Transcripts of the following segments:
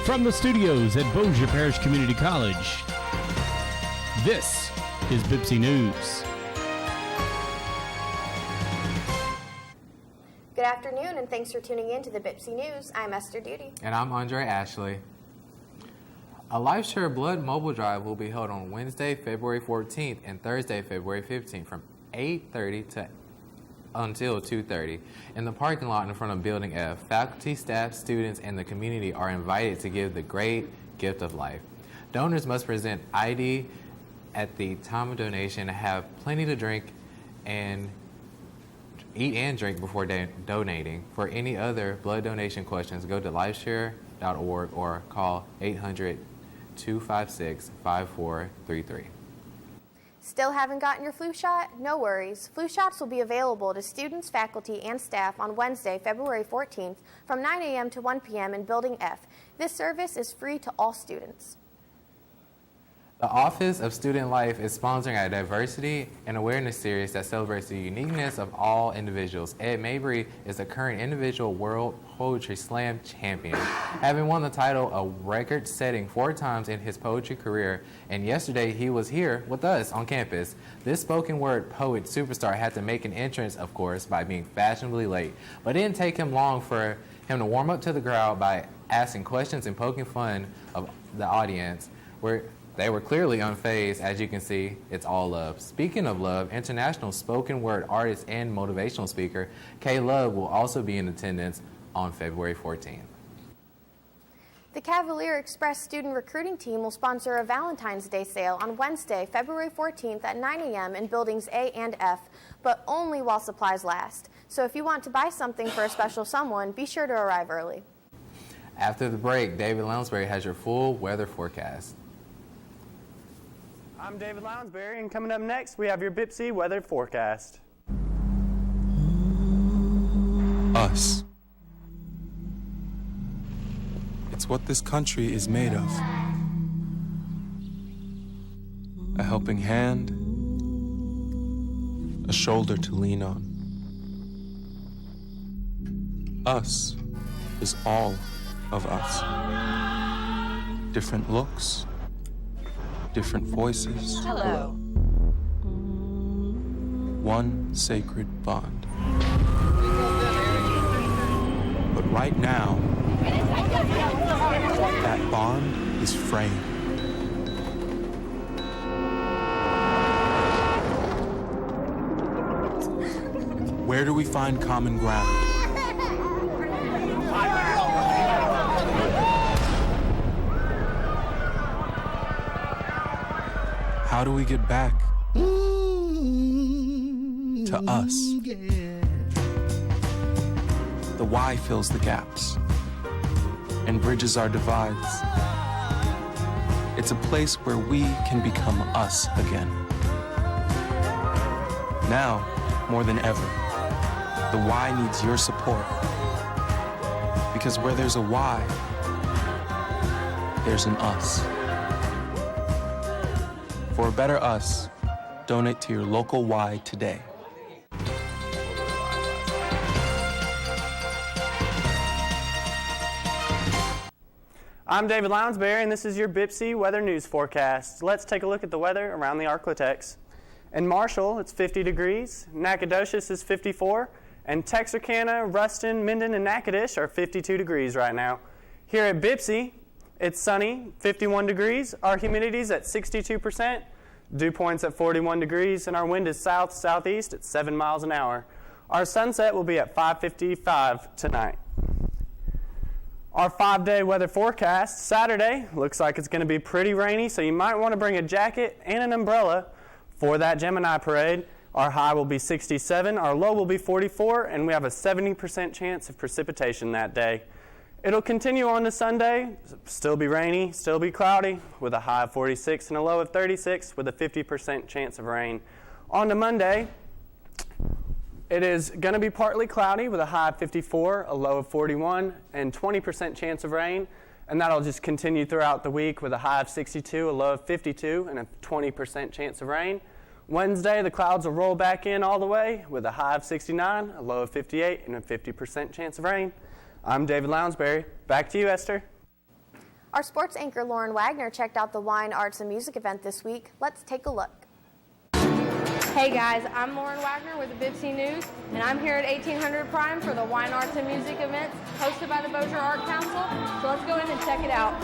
From the studios at Bossier Parish Community College, this is Bpcc News. Good afternoon, and thanks for tuning in to the Bpcc News. I'm Esther Duty. And I'm Andre Ashley. A LifeShare Blood mobile drive will be held on Wednesday, February 14th and Thursday, February 15th from 8:30 to until 2:30 in the parking lot in front of Building F. Faculty, staff, students, and the community are invited to give the great gift of life. Donors must present ID at the time of donation, have plenty to drink, and eat and drink before donating. For any other blood donation questions, go to lifeshare.org or call 800-256-5433. Still haven't gotten your flu shot? No worries. Flu shots will be available to students, faculty, and staff on Wednesday, February 14th from 9 a.m. to 1 p.m. in Building F. This service is free to all students. The Office of Student Life is sponsoring a diversity and awareness series that celebrates the uniqueness of all individuals. Ed Mabry is the current individual World Poetry Slam champion, having won the title a record-setting 4 times in his poetry career, and yesterday he was here with us on campus. This spoken word poet superstar had to make an entrance, of course, by being fashionably late, but it didn't take him long for him to warm up to the crowd by asking questions and poking fun of the audience. They were clearly unfazed. As you can see, it's all love. Speaking of love, international spoken word artist and motivational speaker Kay Love will also be in attendance on February 14th. The Cavalier Express student recruiting team will sponsor a Valentine's Day sale on Wednesday, February 14th at 9 a.m. in buildings A and F, but only while supplies last. So if you want to buy something for a special someone, be sure to arrive early. After the break, David Lounsbury has your full weather forecast. I'm David Lounsbury, and coming up next, we have your Bpcc weather forecast. Us. It's what this country is made of. A helping hand, a shoulder to lean on. Us is all of us. Different looks, different voices. Hello. One sacred bond. But right now, that bond is fraying. Where do we find common ground? How do we get back to us? The why fills the gaps and bridges our divides. It's a place where we can become us again. Now, more than ever, the why needs your support. Because where there's a why, there's an us. For a better us, donate to your local Y today. I'm David Lounsbury, and this is your Bpcc weather news forecast. Let's take a look at the weather around the Arklatex. In Marshall, it's 50 degrees. Nacogdoches is 54. And Texarkana, Ruston, Minden, and Natchitoches are 52 degrees right now. Here at Bpcc, it's sunny, 51 degrees. Our humidity's at 62%. Dew point's at 41 degrees, and our wind is south-southeast at 7 miles an hour. Our sunset will be at 5:55 tonight. Our 5-day weather forecast, Saturday, looks like it's going to be pretty rainy, so you might want to bring a jacket and an umbrella for that Gemini parade. Our high will be 67, our low will be 44, and we have a 70% chance of precipitation that day. It'll continue on to Sunday, still be rainy, still be cloudy, with a high of 46 and a low of 36 with a 50% chance of rain. On to Monday, it is going to be partly cloudy with a high of 54, a low of 41, and 20% chance of rain. And that'll just continue throughout the week with a high of 62, a low of 52, and a 20% chance of rain. Wednesday, the clouds will roll back in all the way with a high of 69, a low of 58, and a 50% chance of rain. I'm David Lounsbury. Back to you, Esther. Our sports anchor Lauren Wagner checked out the Wine, Arts, and Music event this week. Let's take a look. Hey guys, I'm Lauren Wagner with the Bpcc News, and I'm here at 1800 Prime for the Wine, Arts, and Music event hosted by the Bossier Art Council. So let's go in and check it out.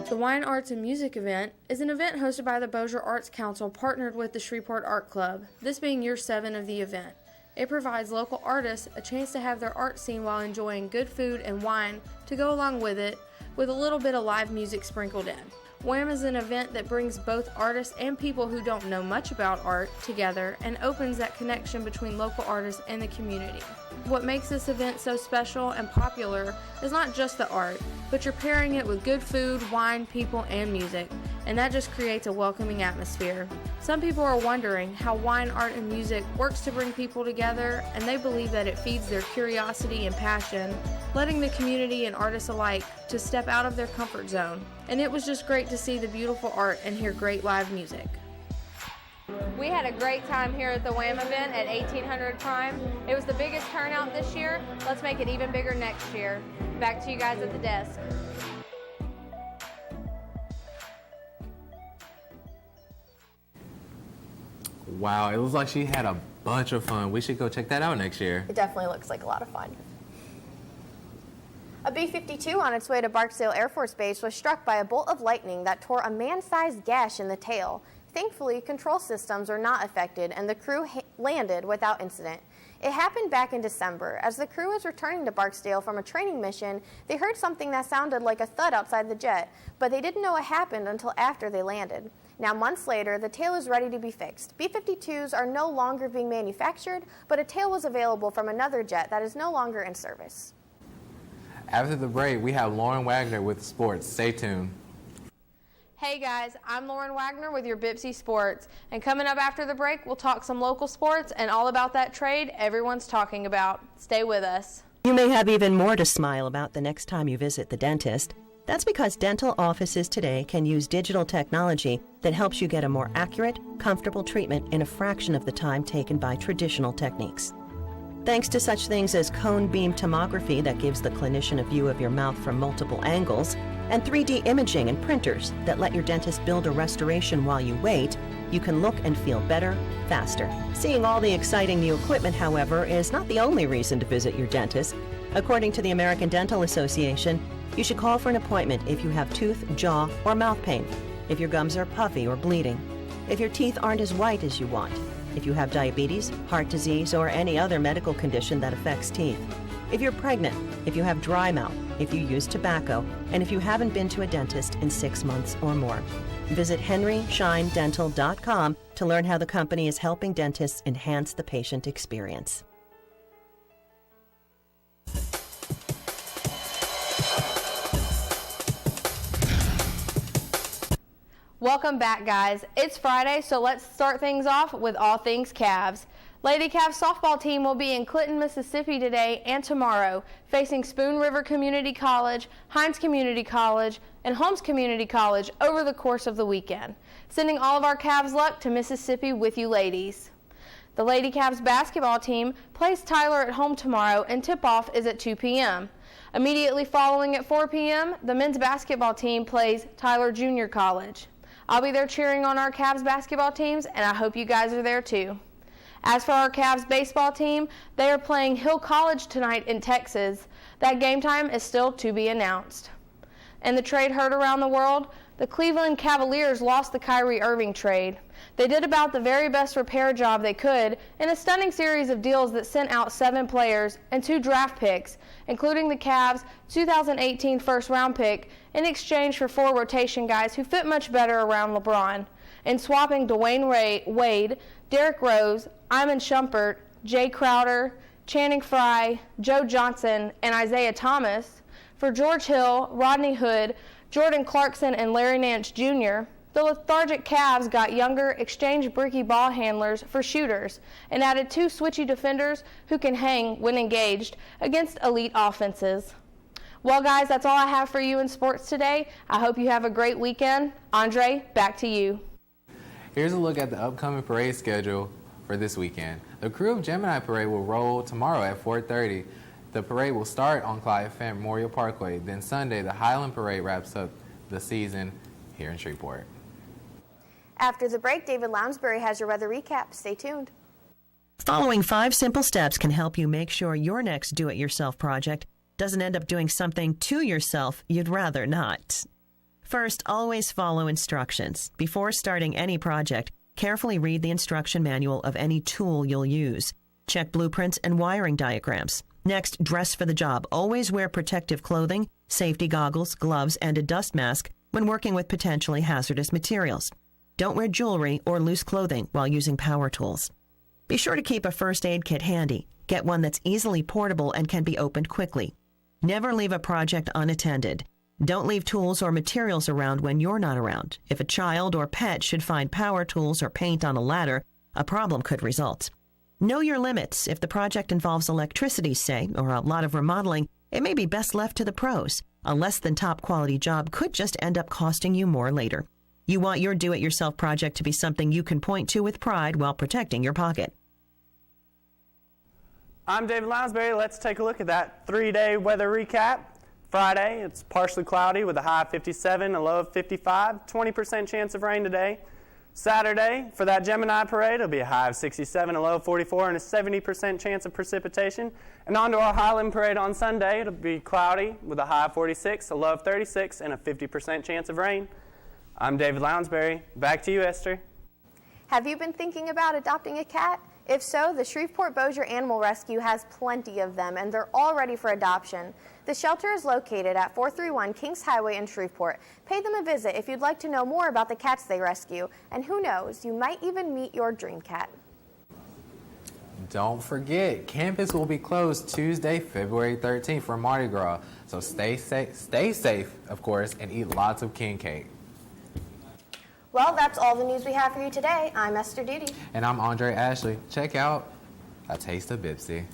The Wine, Arts, and Music event is an event hosted by the Bossier Arts Council partnered with the Shreveport Art Club, this being year 7 of the event. It provides local artists a chance to have their art seen while enjoying good food and wine to go along with it, with a little bit of live music sprinkled in. WAM is an event that brings both artists and people who don't know much about art together and opens that connection between local artists and the community. What makes this event so special and popular is not just the art, but you're pairing it with good food, wine, people, and music, and that just creates a welcoming atmosphere. Some people are wondering how wine, art, and music works to bring people together, and they believe that it feeds their curiosity and passion, letting the community and artists alike to step out of their comfort zone. And it was just great to see the beautiful art and hear great live music. We had a great time here at the WAM event at 1800 Prime. It was the biggest turnout this year. Let's make it even bigger next year. Back to you guys at the desk. Wow, it looks like she had a bunch of fun. We should go check that out next year. It definitely looks like a lot of fun. A B-52 on its way to Barksdale Air Force Base was struck by a bolt of lightning that tore a man-sized gash in the tail. Thankfully, control systems were not affected and the crew landed without incident. It happened back in December. As the crew was returning to Barksdale from a training mission, they heard something that sounded like a thud outside the jet, but they didn't know what happened until after they landed. Now, months later, the tail is ready to be fixed. B-52s are no longer being manufactured, but a tail was available from another jet that is no longer in service. After the break, we have Lauren Wagner with sports. Stay tuned. Hey guys, I'm Lauren Wagner with your Bpcc Sports, and coming up after the break, we'll talk some local sports and all about that trade everyone's talking about. Stay with us. You may have even more to smile about the next time you visit the dentist. That's because dental offices today can use digital technology that helps you get a more accurate, comfortable treatment in a fraction of the time taken by traditional techniques. Thanks to such things as cone beam tomography that gives the clinician a view of your mouth from multiple angles, and 3D imaging and printers that let your dentist build a restoration while you wait, you can look and feel better, faster. Seeing all the exciting new equipment, however, is not the only reason to visit your dentist. According to the American Dental Association, you should call for an appointment if you have tooth, jaw, or mouth pain, if your gums are puffy or bleeding, if your teeth aren't as white as you want, if you have diabetes, heart disease, or any other medical condition that affects teeth, if you're pregnant, if you have dry mouth, if you use tobacco, and if you haven't been to a dentist in 6 months or more. Visit henryshinedental.com to learn how the company is helping dentists enhance the patient experience. Welcome back, guys. It's Friday, so let's start things off with all things Cavs. Lady Cavs softball team will be in Clinton, Mississippi today and tomorrow, facing Spoon River Community College, Hines Community College, and Holmes Community College over the course of the weekend. Sending all of our Cavs luck to Mississippi with you ladies. The Lady Cavs basketball team plays Tyler at home tomorrow, and tip-off is at 2 p.m. Immediately following at 4 p.m., the men's basketball team plays Tyler Junior College. I'll be there cheering on our Cavs basketball teams, and I hope you guys are there too. As for our Cavs baseball team, they are playing Hill College tonight in Texas. That game time is still to be announced. In the trade heard around the world, the Cleveland Cavaliers lost the Kyrie Irving trade. They did about the very best repair job they could in a stunning series of deals that sent out 7 players and 2 draft picks, including the Cavs' 2018 first-round pick, in exchange for 4 rotation guys who fit much better around LeBron. In swapping Dwayne Wade, Derrick Rose, Iman Shumpert, Jay Crowder, Channing Frye, Joe Johnson, and Isaiah Thomas for George Hill, Rodney Hood, Jordan Clarkson, and Larry Nance Jr., the lethargic Cavs got younger, exchanged bricky ball handlers for shooters, and added 2 switchy defenders who can hang when engaged against elite offenses. Well, guys, that's all I have for you in sports today. I hope you have a great weekend. Andre, back to you. Here's a look at the upcoming parade schedule for this weekend. The Crew of Gemini Parade will roll tomorrow at 4:30. The parade will start on Clyde Fant Memorial Parkway. Then Sunday, the Highland Parade wraps up the season here in Shreveport. After the break, David Lounsbury has your weather recap. Stay tuned. Following 5 simple steps can help you make sure your next do-it-yourself project doesn't end up doing something to yourself you'd rather not. First, always follow instructions. Before starting any project, carefully read the instruction manual of any tool you'll use. Check blueprints and wiring diagrams. Next, dress for the job. Always wear protective clothing, safety goggles, gloves, and a dust mask when working with potentially hazardous materials. Don't wear jewelry or loose clothing while using power tools. Be sure to keep a first aid kit handy. Get one that's easily portable and can be opened quickly. Never leave a project unattended. Don't leave tools or materials around when you're not around. If a child or pet should find power tools or paint on a ladder, a problem could result. Know your limits. If the project involves electricity, say, or a lot of remodeling, it may be best left to the pros. A less than top quality job could just end up costing you more later. You want your do-it-yourself project to be something you can point to with pride while protecting your pocket. I'm David Lounsbury. Let's take a look at that 3-day weather recap. Friday, it's partially cloudy with a high of 57, a low of 55, 20% chance of rain today. Saturday, for that Gemini parade, it'll be a high of 67, a low of 44, and a 70% chance of precipitation. And on to our Highland parade on Sunday, it'll be cloudy with a high of 46, a low of 36, and a 50% chance of rain. I'm David Lounsbury. Back to you, Esther. Have you been thinking about adopting a cat? If so, the Shreveport Bossier Animal Rescue has plenty of them, and they're all ready for adoption. The shelter is located at 431 Kings Highway in Shreveport. Pay them a visit if you'd like to know more about the cats they rescue, and who knows, you might even meet your dream cat. Don't forget, campus will be closed Tuesday, February 13th for Mardi Gras. So stay safe, of course, and eat lots of king cake. Well, that's all the news we have for you today. I'm Esther Duty. And I'm Andre Ashley. Check out A Taste of Bpcc.